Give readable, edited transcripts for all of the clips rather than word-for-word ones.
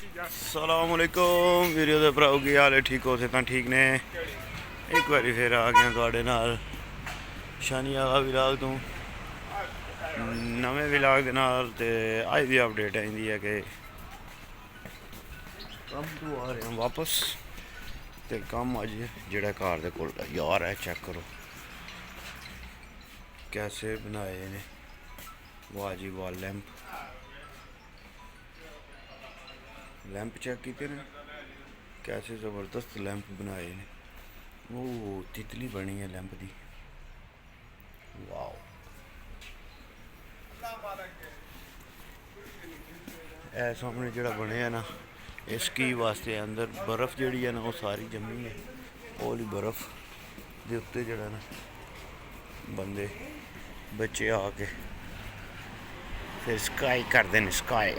सलामुअलैकुम video दे भराओ की हाल है। ठीक हो तो ठीक ने। एक बारी फिर आ गया थोड़े नाल शानी आगा विलाग तू नवे विलाग दे नाल ते अज दी अपडेट आंदी है कि कम तो आ रहे हैं वापस ते कम अज जेड़ा घर दे कोल यार है। चेक करो कैसे बनाए ने। वाह जी वाह। लैंप चेक किए ने कैसे ज़बरदस्त लैंप बनाए ने। वो तितली बनी है लैंप दी। वाह ए सामने जोड़ा बनया ना स्की वास्ते अंदर बर्फ़ जी है ना वो सारी जमी है। ओली बर्फ़ के उत्ते जड़ा ना बंदे बच्चे आके फिर स्काई करते हैं। स्काई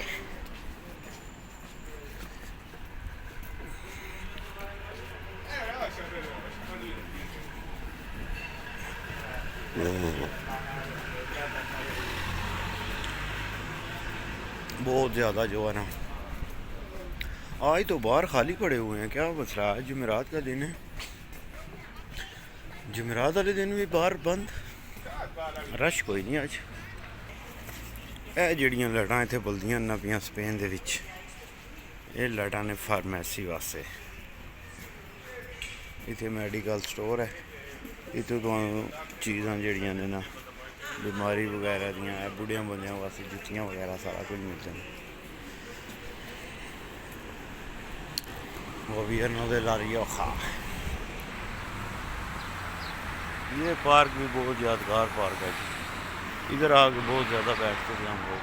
बहुत ज़्यादा जो है ना आज तो बाहर खाली पड़े हुए हैं। क्या मसला है? जुमेरात का दिन है। जुमेरात वाले दिन भी बाहर बंद, रश कोई नहीं अज। ਇਹ ਜਿਹੜੀਆਂ ਲਾਈਟਾਂ ਇੱਥੇ ਬਲਦੀਆਂ ਨਾ ਪਈਆਂ ਸਪੇਨ ਦੇ ਵਿੱਚ, ਇਹ ਲਾਈਟਾਂ ਨੇ ਫਾਰਮੈਸੀ ਵਾਸਤੇ। ਇੱਥੇ ਮੈਡੀਕਲ ਸਟੋਰ ਹੈ। ਇੱਥੇ ਤੁਹਾਨੂੰ ਚੀਜ਼ਾਂ ਜਿਹੜੀਆਂ ਨੇ ਨਾ ਬਿਮਾਰੀ ਵਗੈਰਾ ਦੀਆਂ ਹੈ, ਬੁੱਢਿਆਂ ਬੰਦਿਆਂ ਵਾਸਤੇ ਜੁੱਤੀਆਂ ਵਗੈਰਾ सारा कुछ मिल जाए। गवर्नो de La Rioja। ये पार्क भी बहुत यादगार पार्क है जी। इधर आके बहुत ज़्यादा बैठते थे हम लोग।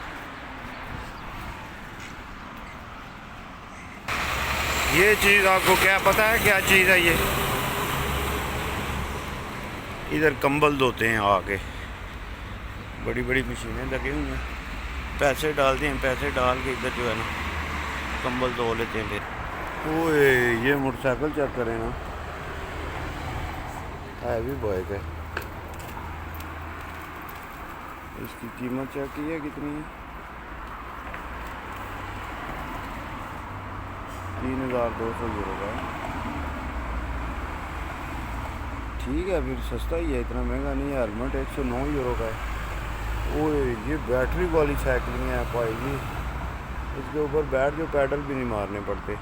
ये चीज़ आपको क्या पता है क्या चीज़ है ये? इधर कंबल धोते हैं आके, बड़ी बड़ी मशीनें लगी हुई हैं। पैसे डालते हैं, पैसे डाल के इधर जो है ना कंबल धो लेते हैं। फिर ओए ये मोटरसाइकिल चेक करें ना, है भी बाइक है। इसकी कीमत चेक की है कितनी है? 3200 यूरो का है। ठीक है फिर सस्ता ही है, इतना महंगा नहीं है। हेलमेट 109 यूरो का है। ओए ये बैटरी वाली साइकिलें हैं भाई जी। इसके ऊपर बैठ जो पैडल भी नहीं मारने पड़ते।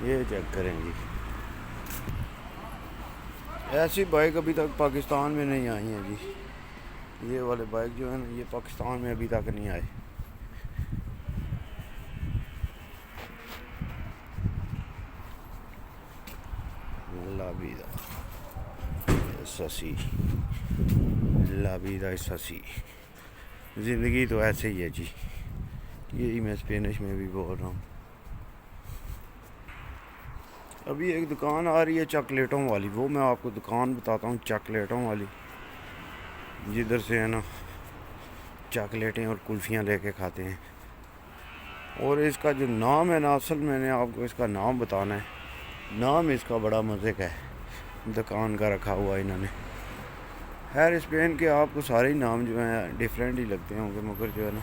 ये चेक करें जी, ऐसी बाइक अभी तक पाकिस्तान में नहीं आई है जी। ये वाले बाइक जो है ना ये पाकिस्तान में अभी तक नहीं आए। लाबीदा ससी ज़िंदगी तो ऐसे ही है जी। यही मैं स्पेनिश में भी बोल रहा हूँ। अभी एक दुकान आ रही है चॉकलेटों वाली, वो मैं आपको दुकान बताता हूँ चॉकलेटों वाली, जिधर से है ना चॉकलेटें और कुल्फ़ियाँ लेके खाते हैं। और इसका जो नाम है ना, असल मैंने आपको इसका नाम बताना है। नाम इसका बड़ा मज़े का है, दुकान का रखा हुआ इन्होंने। खैर स्पेन के आपको सारे ही नाम जो हैं डिफरेंट ही लगते होंगे, मगर जो है ना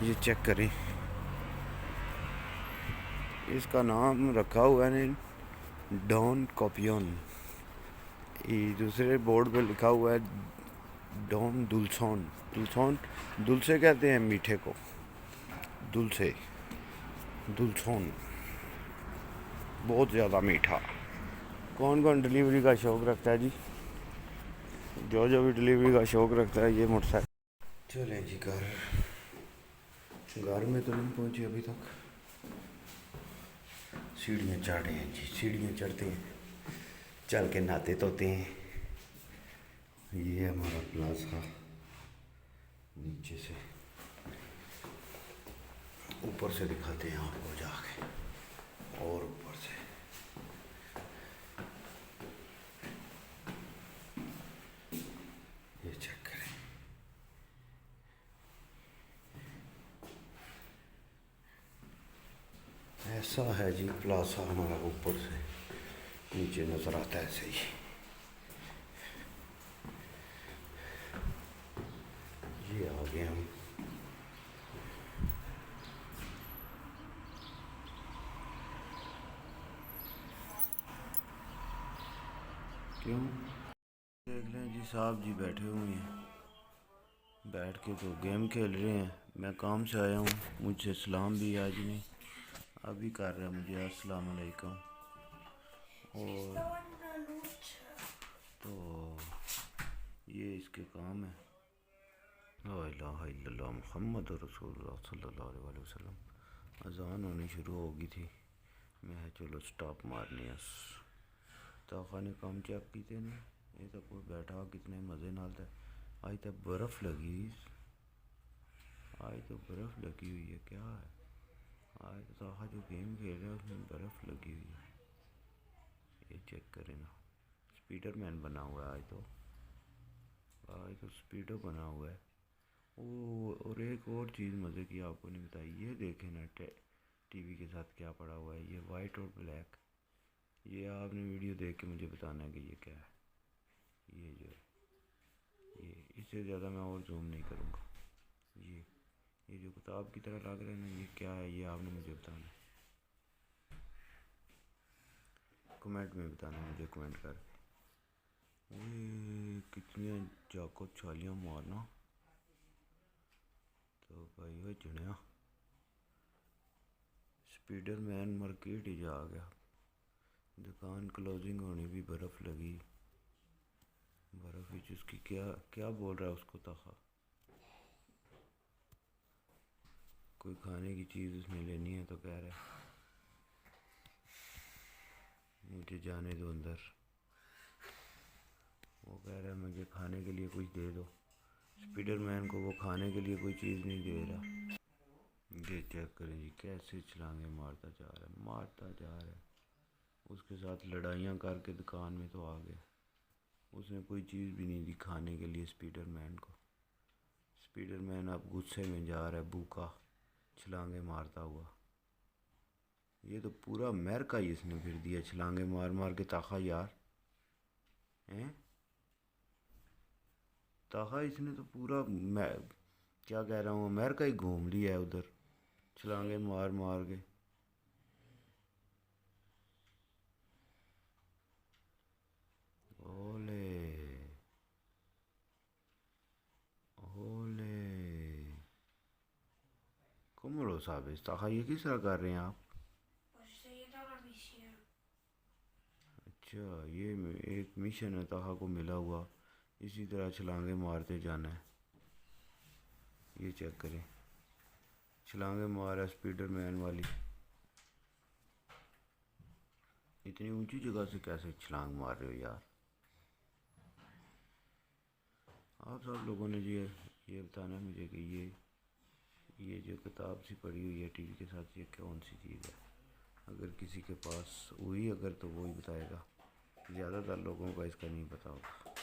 ये चेक करें, इसका नाम रखा हुआ है डॉन कॉपियन। दूसरे बोर्ड पे लिखा हुआ है डॉन दुल्सोन। दुल्सोन दुल्से कहते हैं मीठे को, दुल्से दुल्सोन बहुत ज़्यादा मीठा। कौन कौन डिलीवरी का शौक़ रखता है जी? जो जो भी डिलीवरी का शौक़ रखता है ये मोटरसाइकिल। चलें जी घर में तो नहीं पहुँचे अभी तक। सीढ़ियाँ चढ़ रहे हैं जी, सीढ़ियाँ चढ़ते हैं, चल के नहाते धोते हैं। ये हमारा प्लाजा नीचे से, ऊपर से दिखाते हैं आपको जाके, और ऊपर से ये चेक करें। ऐसा है जी प्लाजा हमारा, ऊपर से नीचे नज़र आता है ऐसे ही। लगे हम। क्यों? देख लें जी, साहब जी बैठे हुए हैं, बैठ के तो गेम खेल रहे हैं। मैं काम से आया हूँ, मुझसे सलाम भी आज नहीं अभी कर रहा है मुझे अस्सलाम वालेकुम। और तो ये इसके काम है। ला इलाहा इल्लल्लाह मुहम्मद रसूलुल्लाह सल्लल्लाहु अलैहि वसल्लम। अजान होनी शुरू होगी थी, मैं चलो स्टॉप मारनी है। ताखा ने काम चेक किए ने, ये तो कोई बैठा कितने मज़े नाल था। आज तो बर्फ़ लगी, आज तो बर्फ़ लगी हुई है। क्या है आज तो ताखा जो गेम खेल रहा है उसमें बर्फ़ लगी हुई है। ये चेक करें ना, स्पीडरमैन बना हुआ है आज तो स्पीडो बना हुआ है। ओ, और एक और चीज़ मज़े की आपको नहीं बताई, ये देखें ना टीवी के साथ क्या पड़ा हुआ है, ये वाइट और ब्लैक। ये आपने वीडियो देख के मुझे बताना है कि ये क्या है। ये जो है ये, इससे ज़्यादा मैं और जूम नहीं करूँगा। ये जो किताब की तरह लग रहा है ना, ये क्या है ये आपने मुझे बताना है। कमेंट में बताना है मुझे, कमेंट करके। ये कितनी चाको छालियाँ मारना तो भाई वो चुनिया स्पीडरमैन मार्केट ही जा गया। दुकान क्लोजिंग होनी भी, बर्फ़ लगी, बर्फ़ ही उसकी क्या क्या बोल रहा है उसको ताखा। कोई खाने की चीज़ उसने लेनी है तो कह रहा है मुझे जाने दो अंदर। वो कह रहा है मुझे खाने के लिए कुछ दे दो। स्पीडरमैन को वो खाने के लिए कोई चीज़ नहीं दे रहा। ये चेक करें जी, कैसे छलांगे मारता जा रहा है। उसके साथ लड़ाइयाँ करके दुकान में तो आ गया, उसने कोई चीज़ भी नहीं दी खाने के लिए स्पीडरमैन को। स्पीडरमैन अब गुस्से में जा रहा है, भूखा छलांगे मारता हुआ। ये तो पूरा अमेरिका ही इसने फिर दिया छलांगे मार मार के। ताखा यार हैं, ताखा इसने तो पूरा मैं क्या कह रहा हूँ, अमेरिका ही घूम लिया है उधर छलांगे मार मार के। ओले ओले कमरो साहब, ताखा ये किस तरह कर रहे हैं आप? अच्छा, ये एक मिशन है ताहा को मिला हुआ, इसी तरह छलांगे मारते जाना है। ये चेक करें, छलांगे मारा स्पीडरमैन वाली। इतनी ऊंची जगह से कैसे छलांग मार रहे हो यार आप सब लोगों ने जी। ये बताना है मुझे कि ये जो किताब सी पड़ी हुई है टीवी के साथ, ये कौन सी चीज़ है। अगर किसी के पास हुई अगर तो वो ही बताएगा, ज़्यादातर लोगों को इसका नहीं पता होगा।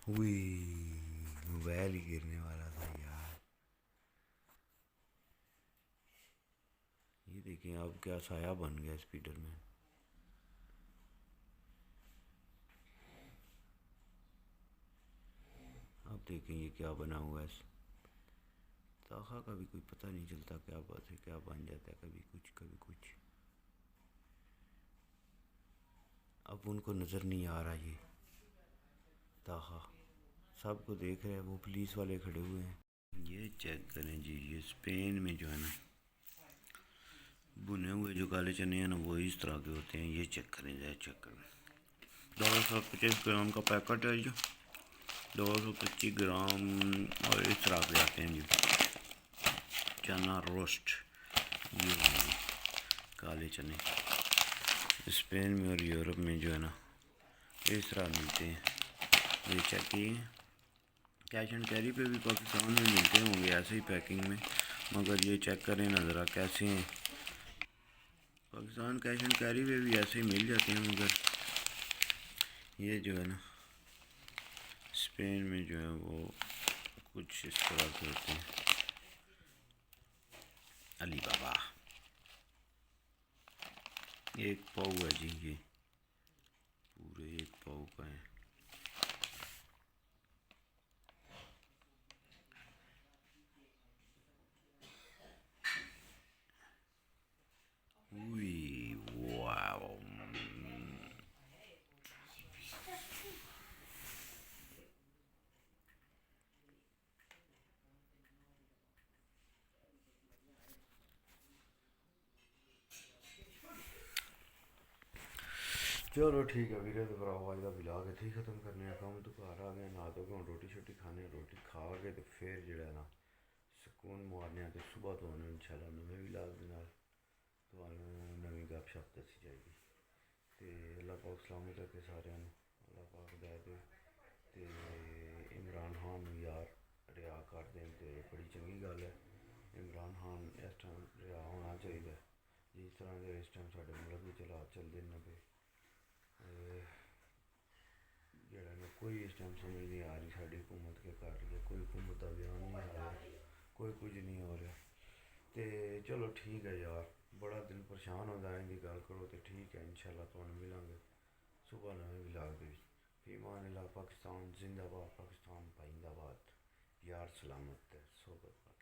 हुई, मोबाइल ही गिरने वाला था यार। ये देखिए अब क्या साया बन गया स्पीडरमैन। अब देखें ये क्या बना हुआ है। ताखा का भी कोई पता नहीं चलता क्या बात है, क्या बन जाता है, कभी कुछ कभी कुछ। अब उनको नज़र नहीं आ रहा ये ताखा, सबको देख रहे हैं, वो पुलिस वाले खड़े हुए हैं। ये चेक करें जी, ये स्पेन में जो है ना भुने हुए जो काले चने हैं ना वो इस तरह के होते हैं। ये चेक करें जाए, चेक करें 250 ग्राम का पैकेट है जो 225 ग्राम और इस तरह के आते हैं जी चना रोस्ट। ये काले चने स्पेन में और यूरोप में जो है ना इस तरह मिलते हैं। ये चेक किए, कैश एंड कैरी पे भी पाकिस्तान में मिलते होंगे ऐसे ही पैकिंग में, मगर ये चेक करें ना ज़रा कैसे हैं। पाकिस्तान कैश एंड कैरी पे भी ऐसे ही मिल जाते हैं, मगर ये जो है ना स्पेन में जो है वो कुछ इस तरह के होते हैं। अली बाबा एक पाव है जी, ये पूरे एक पाव का है। वाह, चलो ठीक है वीरे तो भराओ अज का ब्लॉग इत्थे ही खत्म करने कम तो घर आ गए ना तो हम रोटी शोटी खाने रोटी खा के तो फिर जो ना सुकून मारने तो सुबह तो आने इंशाल्लाह नवे ब्लॉग के नाल तुहानू नवी गपशप दसी जाएगी। तो अल्लाह पाक सलामत रखे सारे अल्लाह पाक हिदायत दे ते इमरान खान यार रिहा कर देन ते बड़ी चंगी गल है। इमरान खान इस टाइम रिहा होना चाहिए जिस तरह के इस टाइम साढ़े मुल्क के हालात चलते न पे जरा ना कोई इस टाइम समझ नहीं आ रही साड़ी हुकूमत के कर रही है, कोई हुकूमत का बयान नहीं आ रहा, कोई कुछ नहीं हो रहा। तो चलो ठीक है यार, बड़ा दिल परेशान होता है इनकी गल करो तो ठीक है इंशाल्लाह तुहानू मिलांगे सुबह नवे ब्लॉग दे फी मान अल्लाह। पाकिस्तान जिंदाबाद, पाकिस्तान पाइंदाबाद, यार सलामत है सोबत।